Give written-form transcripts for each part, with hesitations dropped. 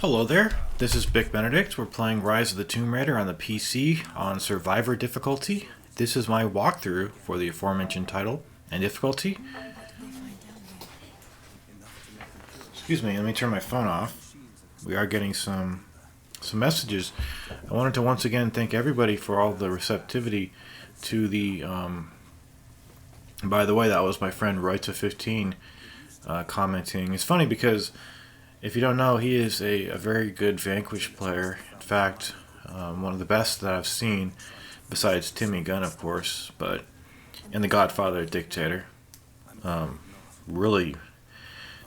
Hello there, this is Bick Benedict. We're playing Rise of the Tomb Raider on the PC on Survivor difficulty. This is my walkthrough for the aforementioned title and difficulty. Excuse me, let me turn my phone off. We are getting some messages. I wanted to once again thank everybody for all the receptivity to the... By the way, that was my friend Royta15 commenting. It's funny because if you don't know, he is a very good Vanquish player. In fact, one of the best that I've seen, besides Timmy Gunn, of course, but and the Godfather Dictator. Really,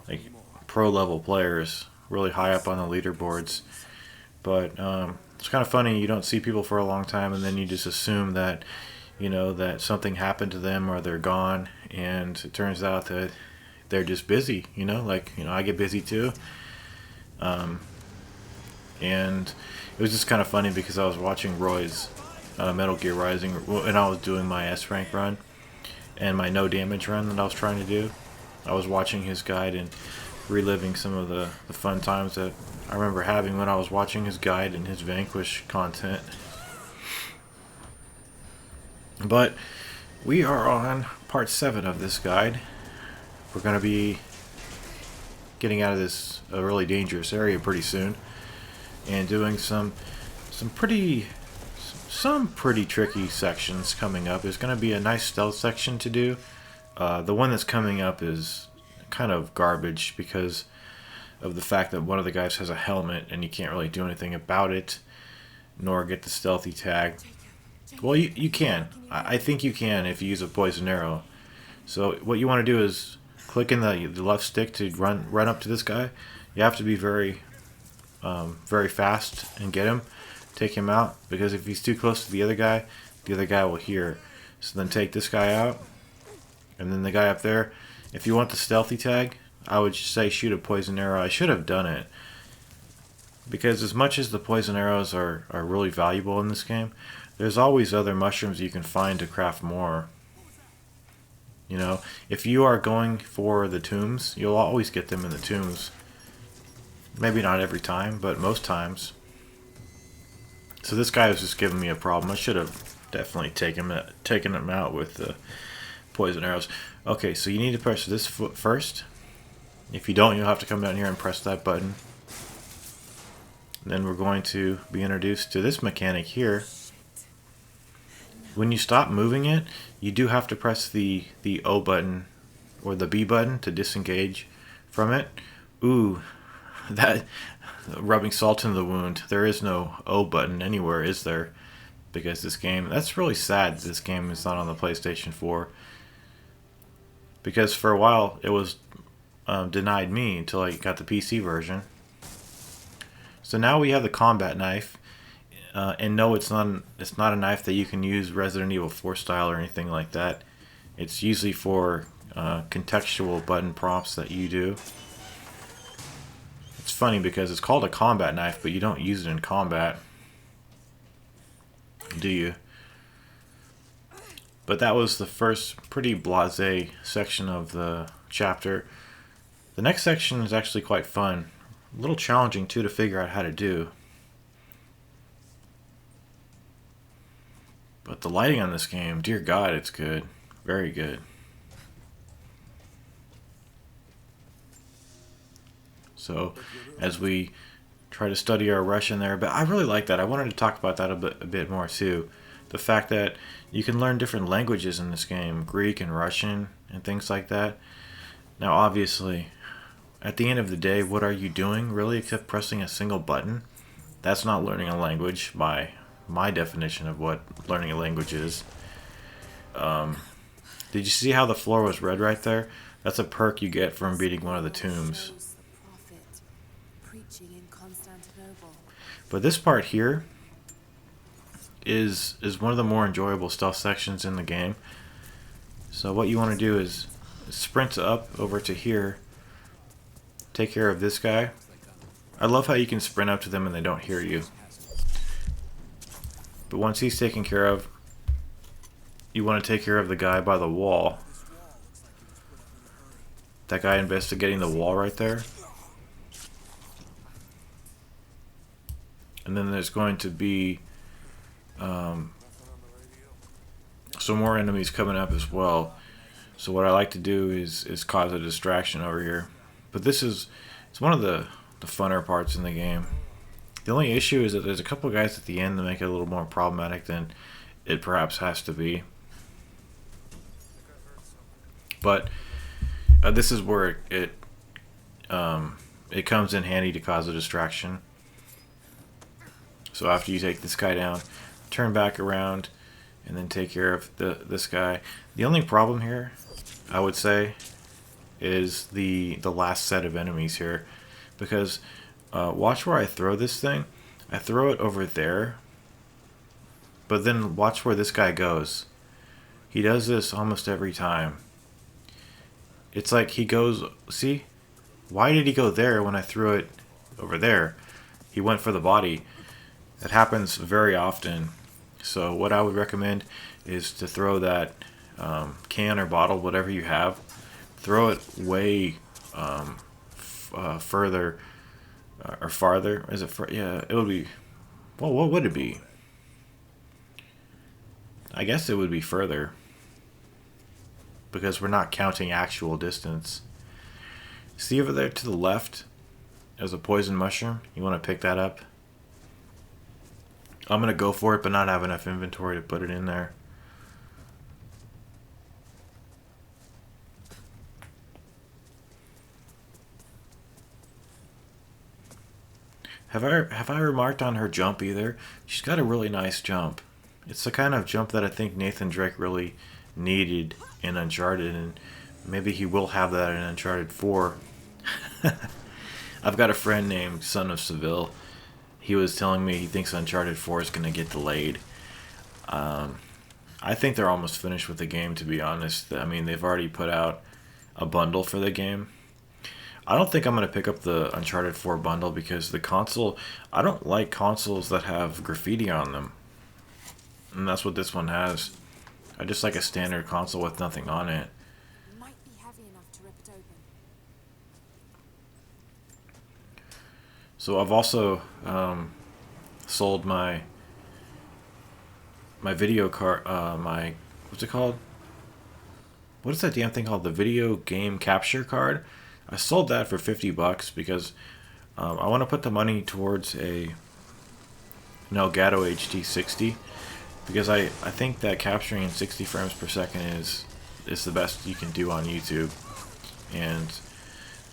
like, pro-level players, really high up on the leaderboards. But it's kind of funny, you don't see people for a long time, and then you just assume that, you know, that something happened to them or they're gone, and it turns out that they're just busy, you know, like, you know, I get busy too. And it was just kind of funny because I was watching Roy's Metal Gear Rising, and I was doing my S rank run and my no damage run that I was trying to do. I was watching his guide and reliving some of the fun times that I remember having when I was watching his guide and his Vanquish content. But we are on part 7 of this guide. We're going to be getting out of this really dangerous area pretty soon and doing some pretty tricky sections coming up. There's going to be a nice stealth section to do. The one that's coming up is kind of garbage because of the fact that one of the guys has a helmet and you can't really do anything about it nor get the stealthy tag. Well, you can. I think you can if you use a poison arrow. So what you want to do is click in the left stick to run up to this guy. You have to be very fast and get him, take him out, because if he's too close to the other guy will hear. So then take this guy out, and then the guy up there. If you want the stealthy tag, I would say shoot a poison arrow. I should have done it, because as much as the poison arrows are really valuable in this game, there's always other mushrooms you can find to craft more. You know, if you are going for the tombs, you'll always get them in the tombs. Maybe not every time, but most times. So this guy was just giving me a problem. I should have definitely taken him out with the poison arrows. Okay, so you need to press this foot first. If you don't, you'll have to come down here and press that button. Then we're going to be introduced to this mechanic here. When you stop moving it, you do have to press the O button or the B button to disengage from it. Ooh, that rubbing salt in the wound. There is no O button anywhere, is there? Because this game, that's really sad this game is not on the PlayStation 4. Because for a while it was denied me until I got the PC version. So now we have the combat knife. And no, it's not a knife that you can use Resident Evil 4 style or anything like that. It's usually for contextual button prompts that you do. It's funny because it's called a combat knife, but you don't use it in combat, do you? But that was the first pretty blasé section of the chapter. The next section is actually quite fun. A little challenging too to figure out how to do. But the lighting on this game, dear God, it's good. Very good. So, as we try to study our Russian there, but I really like that. I wanted to talk about that a bit more too. The fact that you can learn different languages in this game, Greek and Russian and things like that. Now, obviously, at the end of the day, what are you doing really except pressing a single button? That's not learning a language by my definition of what learning a language is. Did you see how the floor was red right there? That's a perk you get from beating one of the tombs. But this part here is one of the more enjoyable stealth sections in the game. So what you want to do is sprint up over to here, take care of this guy. I love how you can sprint up to them and they don't hear you. But once he's taken care of, you want to take care of the guy by the wall. That guy investigating the wall right there. And then there's going to be some more enemies coming up as well. So what I like to do is cause a distraction over here. But it's one of the funner parts in the game. The only issue is that there's a couple guys at the end that make it a little more problematic than it perhaps has to be. But this is where it comes in handy to cause a distraction. So after you take this guy down, turn back around, and then take care of this guy. The only problem here, I would say, is the last set of enemies here, because watch where I throw this thing. I throw it over there, but then watch where this guy goes. He does this almost every time. It's like he goes, see? Why did he go there when I threw it over there? He went for the body. That happens very often. So what I would recommend is to throw that can or bottle, whatever you have, throw it way further or farther. Is it? Yeah, it would be. Well, what would it be? I guess it would be further, because we're not counting actual distance. See over there to the left, there's a poison mushroom. You want to pick that up? I'm going to go for it, but not have enough inventory to put it in there. Have I remarked on her jump either? She's got a really nice jump. It's the kind of jump that I think Nathan Drake really needed in Uncharted, and maybe he will have that in Uncharted 4. I've got a friend named Son of Seville. He was telling me he thinks Uncharted 4 is going to get delayed. I think they're almost finished with the game, to be honest. I mean, they've already put out a bundle for the game. I don't think I'm going to pick up the Uncharted 4 bundle because the console... I don't like consoles that have graffiti on them. And that's what this one has. I just like a standard console with nothing on it. Might be heavy enough to rip it open. So I've also sold my video card, what's it called? What is that damn thing called? The video game capture card. I sold that for $50 because I want to put the money towards an Elgato HD 60, because I think that capturing in 60 frames per second is the best you can do on YouTube. And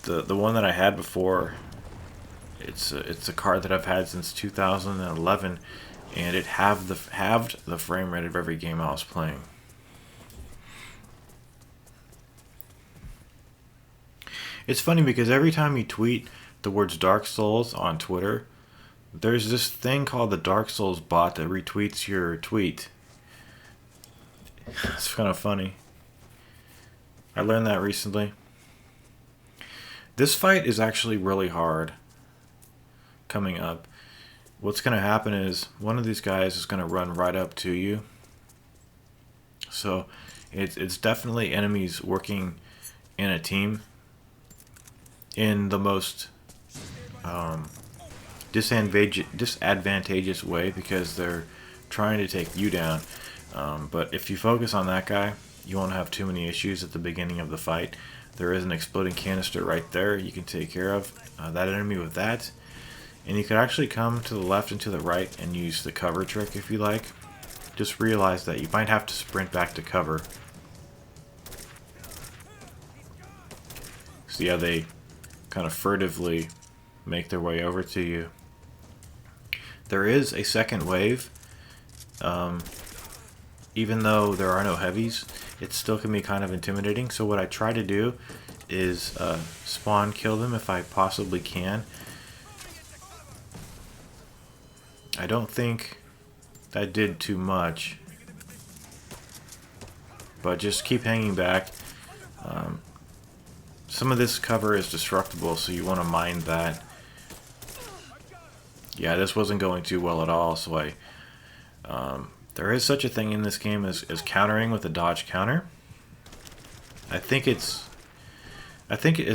the one that I had before, it's a card that I've had since 2011, and it halved the frame rate of every game I was playing. It's funny because every time you tweet the words Dark Souls on Twitter, there's this thing called the Dark Souls bot that retweets your tweet. It's kind of funny. I learned that recently. This fight is actually really hard coming up. What's going to happen is one of these guys is going to run right up to you. So it's definitely enemies working in a team in the most disadvantageous way, because they're trying to take you down. But if you focus on that guy, you won't have too many issues at the beginning of the fight. There is an exploding canister right there you can take care of that enemy with that. And you could actually come to the left and to the right and use the cover trick if you like. Just realize that you might have to sprint back to cover. So yeah, they kind of furtively make their way over to you. There is a second wave. Even though there are no heavies, it still can be kind of intimidating. So what I try to do is spawn kill them if I possibly can. I don't think that did too much, but just keep hanging back. Some of this cover is destructible, so you want to mind that. Yeah, this wasn't going too well at all, so there is such a thing in this game as countering with a dodge counter. I think as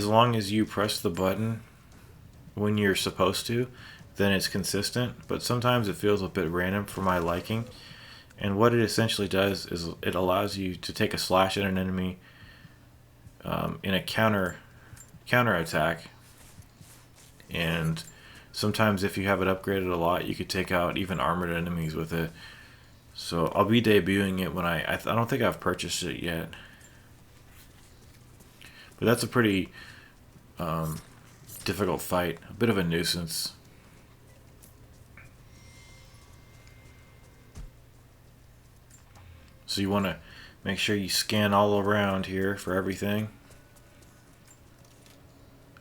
long as you press the button when you're supposed to, then it's consistent, but sometimes it feels a bit random for my liking. And what it essentially does is it allows you to take a slash at an enemy in a counter attack, and sometimes if you have it upgraded a lot, you could take out even armored enemies with it. So I'll be debuting it when I don't think I've purchased it yet, but that's a pretty difficult fight, a bit of a nuisance. So you want to make sure you scan all around here for everything.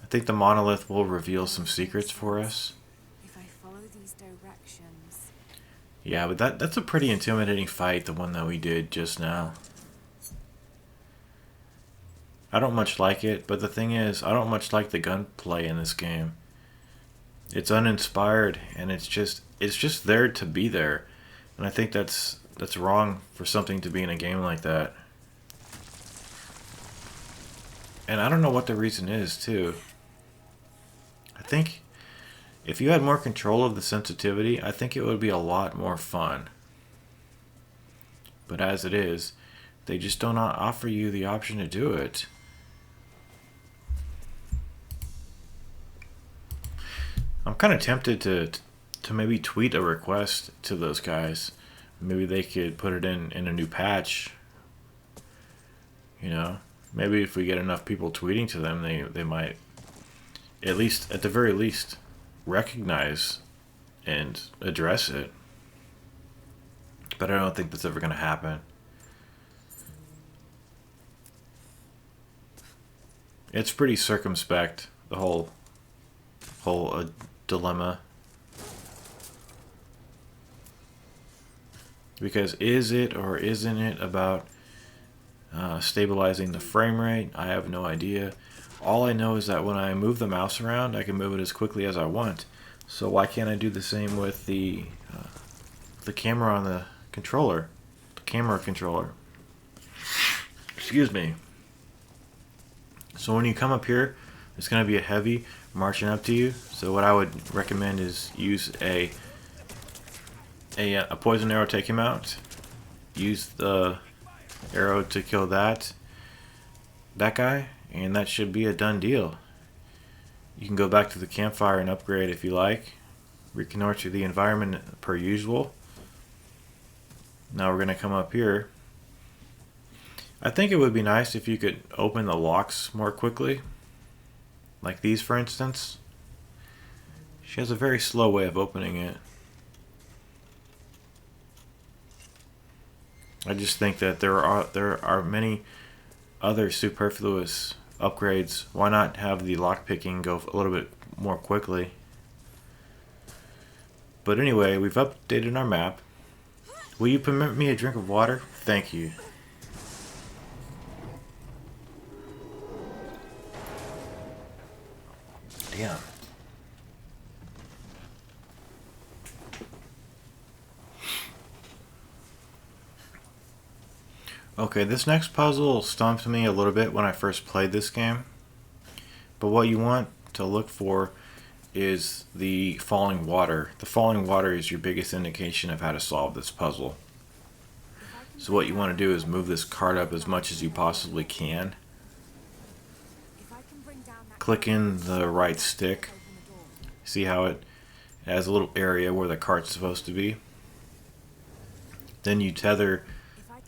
I think the monolith will reveal some secrets for us. If I follow these directions. Yeah, but that's a pretty intimidating fight, the one that we did just now. I don't much like it, but the thing is, I don't much like the gunplay in this game. It's uninspired, and it's just there to be there. And I think that's wrong for something to be in a game like that. And I don't know what the reason is, too. I think if you had more control of the sensitivity, I think it would be a lot more fun. But as it is, they just don't offer you the option to do it. I'm kind of tempted to maybe tweet a request to those guys. Maybe they could put it in a new patch. You know, maybe if we get enough people tweeting to them, they might, at the very least, recognize and address it. But I don't think that's ever going to happen. It's pretty circumspect, the whole dilemma. Because is it or isn't it about stabilizing the frame rate? I have no idea. All I know is that when I move the mouse around, I can move it as quickly as I want. So why can't I do the same with the camera on the controller? The camera controller. Excuse me. So when you come up here, it's going to be a heavy marching up to you. So what I would recommend is use a poison arrow, take him out. Use the arrow to kill that guy, and that should be a done deal. You can go back to the campfire and upgrade if you like. Reconnoiter the environment per usual. Now we're going to come up here. I think it would be nice if you could open the locks more quickly. Like these, for instance. She has a very slow way of opening it. I just think that there are many other superfluous upgrades. Why not have the lockpicking go a little bit more quickly? But anyway, we've updated our map. Will you permit me a drink of water? Thank you. Damn. Okay, this next puzzle stumped me a little bit when I first played this game. But what you want to look for is the falling water. The falling water is your biggest indication of how to solve this puzzle. So what you want to do is move this cart up as much as you possibly can. Click in the right stick. See how it has a little area where the cart's supposed to be. Then you tether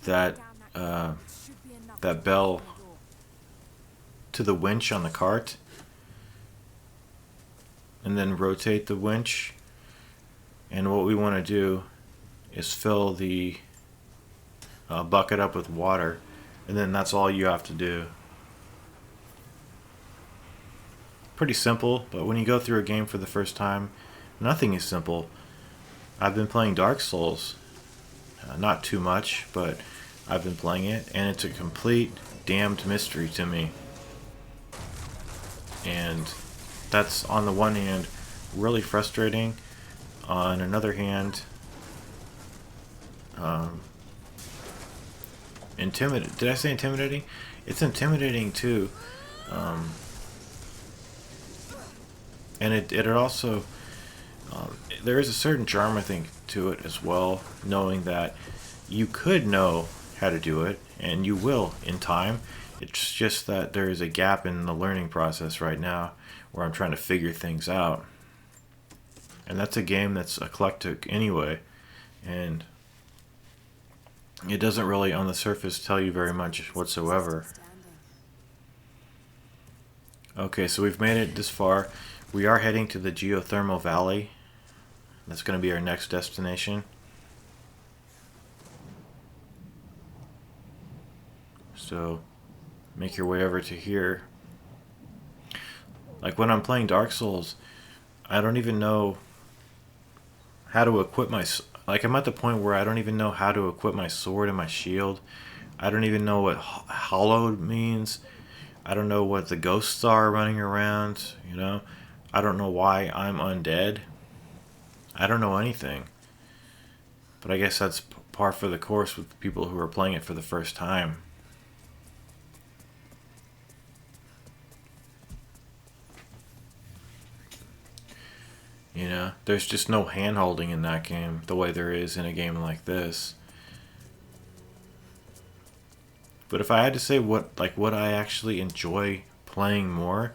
that bell to the winch on the cart, and then rotate the winch. And what we want to do is fill the bucket up with water, and then that's all you have to do. Pretty simple, but when you go through a game for the first time, nothing is simple. I've been playing Dark Souls, not too much, but I've been playing it, and it's a complete damned mystery to me. And that's, on the one hand, really frustrating. On another hand, intimidating. Did I say intimidating? It's intimidating too. And it also there is a certain charm, I think, to it as well, knowing that you could know how to do it, and you will in time. It's just that there is a gap in the learning process right now where I'm trying to figure things out. And that's a game that's eclectic anyway, and it doesn't really on the surface tell you very much whatsoever. Okay, so we've made it this far. We are heading to the Geothermal Valley. That's going to be our next destination. So make your way over to here. Like when I'm playing Dark Souls, I don't even know how to equip my... Like I'm at the point where I don't even know how to equip my sword and my shield. I don't even know what hallowed means. I don't know what the ghosts are running around, you know. I don't know why I'm undead. I don't know anything. But I guess that's par for the course with people who are playing it for the first time. You know, there's just no hand-holding in that game the way there is in a game like this. But if I had to say what I actually enjoy playing more,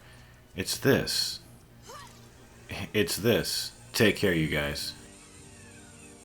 it's this. It's this. Take care, you guys.